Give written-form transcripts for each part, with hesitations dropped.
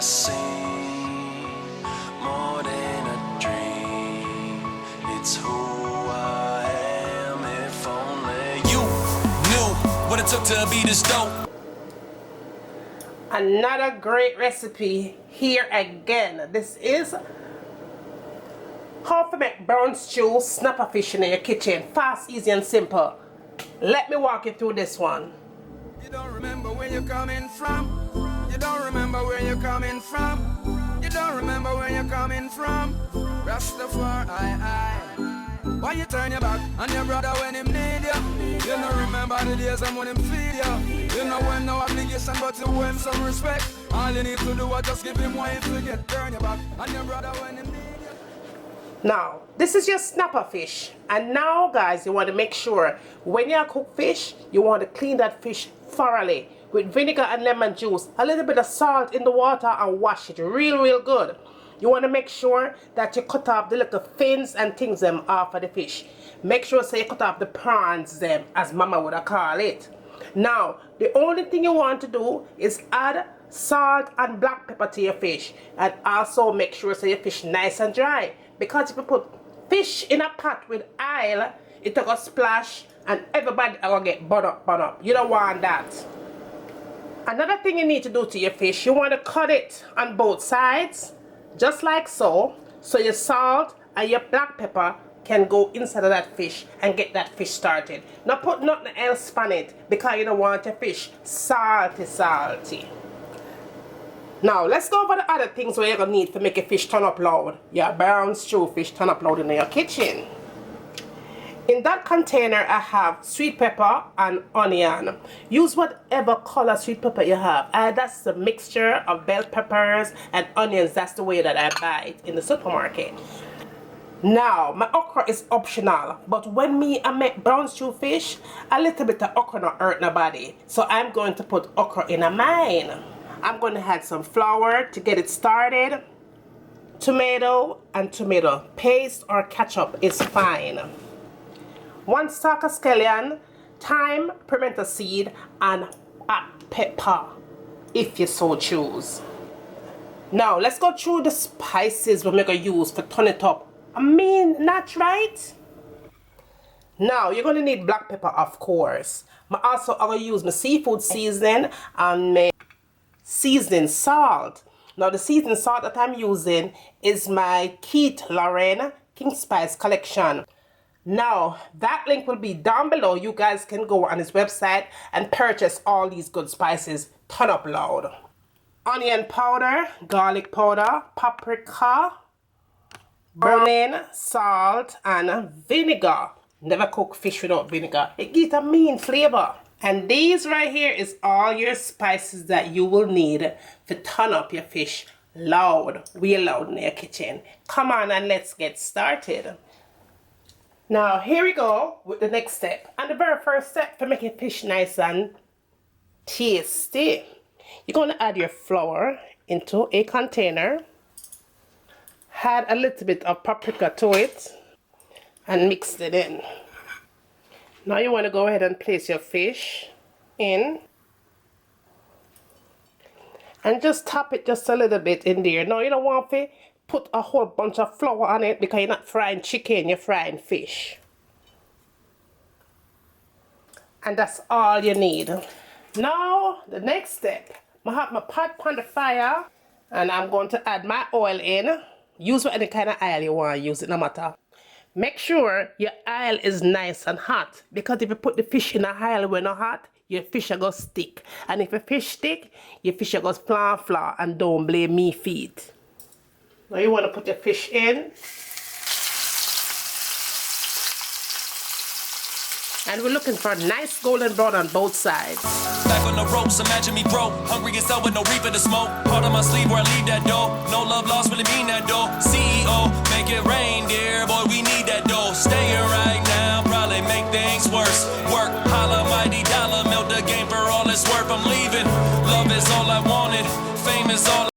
seem more than a dream. It's who I am. If only you knew what it took to be this dope. Another great recipe here again. This is how to make brown stew snapper fish in your kitchen. Fast, easy and simple. Let me walk you through this one. You don't remember where you're coming from. You don't remember where you're coming from. You don't remember where you're coming from. Rastafari, why you turn your back on your brother when him need you? You don't remember the days when him feed you. You know when no obligation but to owe him some respect. All you need to do is just give him what you forget. Turn your back on your brother when him need you. Now, this is your snapper fish. And now, guys, you want to make sure when you cook fish, you want to clean that fish thoroughly with vinegar and lemon juice, a little bit of salt in the water, and wash it real good. You want to make sure that you cut off the little fins and things them off of the fish. Make sure so you cut off the prawns them, as mama would call it. Now, the only thing you want to do is add salt and black pepper to your fish, and also make sure so your fish nice and dry, because if you put fish in a pot with oil, it will go splash and everybody will get burn up. You don't want that. Another thing you need to do to your fish, you want to cut it on both sides, just like so your salt and your black pepper can go inside of that fish and get that fish started. Not put nothing else on it, because you don't want your fish salty. Now, let's go over the other things where you're going to need to make your fish turn up loud. Your brown stew fish turn up loud in your kitchen. In that container, I have sweet pepper and onion. Use whatever color sweet pepper you have. That's the mixture of bell peppers and onions. That's the way that I buy it in the supermarket. Now, my okra is optional, but when I make brown stew fish, a little bit of okra not hurt nobody. So I'm going to put okra in mine. I'm going to add some flour to get it started. Tomato and tomato paste or ketchup is fine. 1 stalk of scallion, thyme, pimento seed, and black pepper, if you so choose. Now, let's go through the spices we're going to use to turn it up. Not right? Now, you're going to need black pepper, of course. I'm going to use my seafood seasoning and my seasoning salt. Now, the seasoning salt that I'm using is my Keith Lauren King Spice collection. Now, that link will be down below. You guys can go on his website and purchase all these good spices. Turn up loud. Onion powder, garlic powder, paprika, burning, salt, and vinegar. Never cook fish without vinegar. It gives a mean flavor. And these right here is all your spices that you will need to turn up your fish loud, real loud in your kitchen. Come on and let's get started. Now, here we go with the next step. And the very first step for making fish nice and tasty. You're going to add your flour into a container. Add a little bit of paprika to it and mix it in. Now you want to go ahead and place your fish in. And just tap it just a little bit in there. Now you don't want to put a whole bunch of flour on it, because you're not frying chicken, you're frying fish. And that's all you need. Now, the next step, I have my pot on the fire, and I'm going to add my oil in. Use any kind of oil you want to use, it no matter. Make sure your oil is nice and hot, because if you put the fish in a oil when not hot, your fish are going to stick. And if your fish stick, your fish are going to flour, and don't blame me feet. Now you want to put your fish in. And we're looking for a nice golden brown on both sides. Back on the ropes, imagine me broke. Hungry as hell with no reaper to smoke. Part of my sleeve where I leave that dough. No love lost, really mean that dough. CEO, make it rain, dear boy, we need that dough. Stay here right now, probably make things worse. Work, holla, mighty dollar, melt the game for all it's worth. I'm leaving. Love is all I wanted. Fame is all.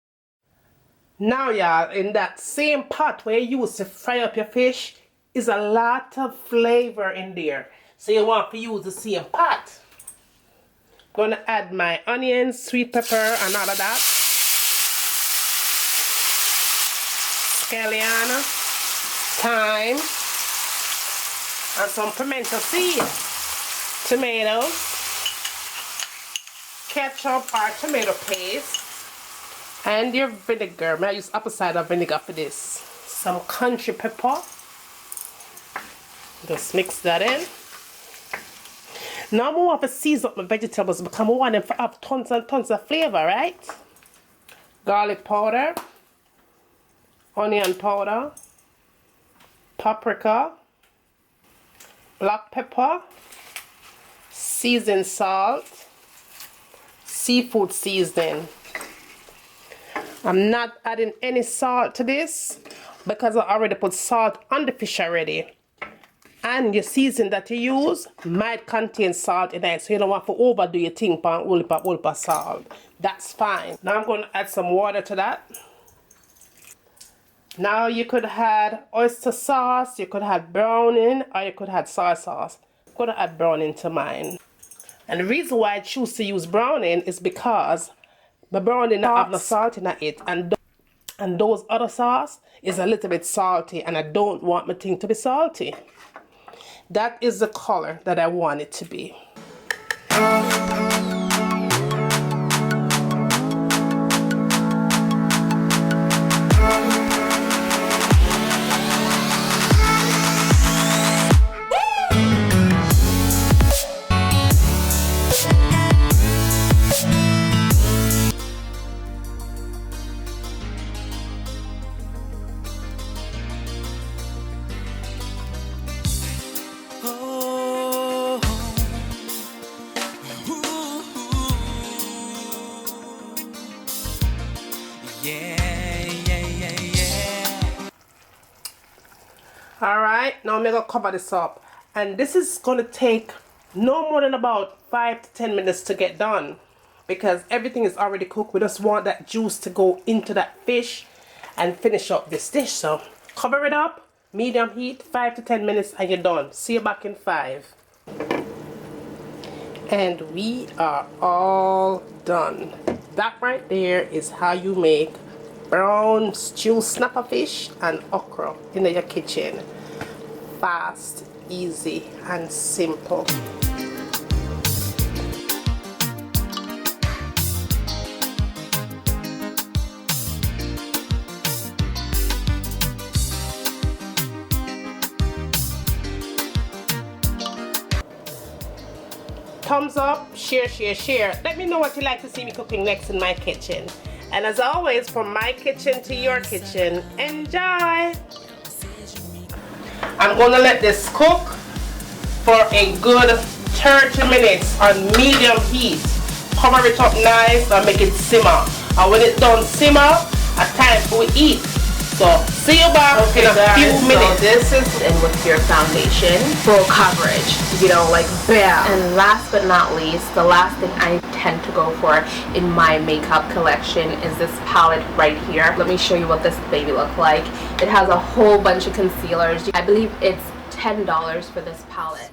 Now, y'all, in that same pot where you used to fry up your fish, is a lot of flavor in there. So you want to use the same pot. Gonna add my onions, sweet pepper, and all of that. scallion, thyme, and some pimento seed, tomatoes, ketchup or tomato paste, and your vinegar. I use apple cider vinegar for this. Some country pepper. Just mix that in. Now I want to season up my vegetables because I want them to have tons and tons of flavor, right? Garlic powder, onion powder, paprika, black pepper, seasoned salt, seafood seasoning. I'm not adding any salt to this because I already put salt on the fish already. And your season that you use might contain salt in it, so you don't want to overdo your thing pan ulpa salt. That's fine. Now I'm going to add some water to that. Now you could add oyster sauce, you could add browning, or you could add soy sauce. I'm going to add browning to mine. And the reason why I choose to use browning is because the browning don't have no salt in it, and those other sauce is a little bit salty, and I don't want my thing to be salty. That is the color that I want it to be. Alright, now I'm going to cover this up. And this is going to take no more than about 5 to 10 minutes to get done. Because everything is already cooked. We just want that juice to go into that fish and finish up this dish. So cover it up, medium heat, 5 to 10 minutes and you're done. See you back in 5. And we are all done. That right there is how you make brown stew snapper fish and okra in your kitchen. Fast, easy, and simple. Thumbs up, share, share, share. Let me know what you like to see me cooking next in my kitchen. And as always, from my kitchen to your kitchen, enjoy! I'm going to let this cook for a good 30 minutes on medium heat. Cover it up nice and make it simmer. And when it's done simmer, it's time for we eat. So, see you back in a few minutes. So this is in with your foundation, full coverage, you know, like bam. And last but not least, the last thing I tend to go for in my makeup collection is this palette right here. Let me show you what this baby looks like. It has a whole bunch of concealers. I believe it's $10 for this palette.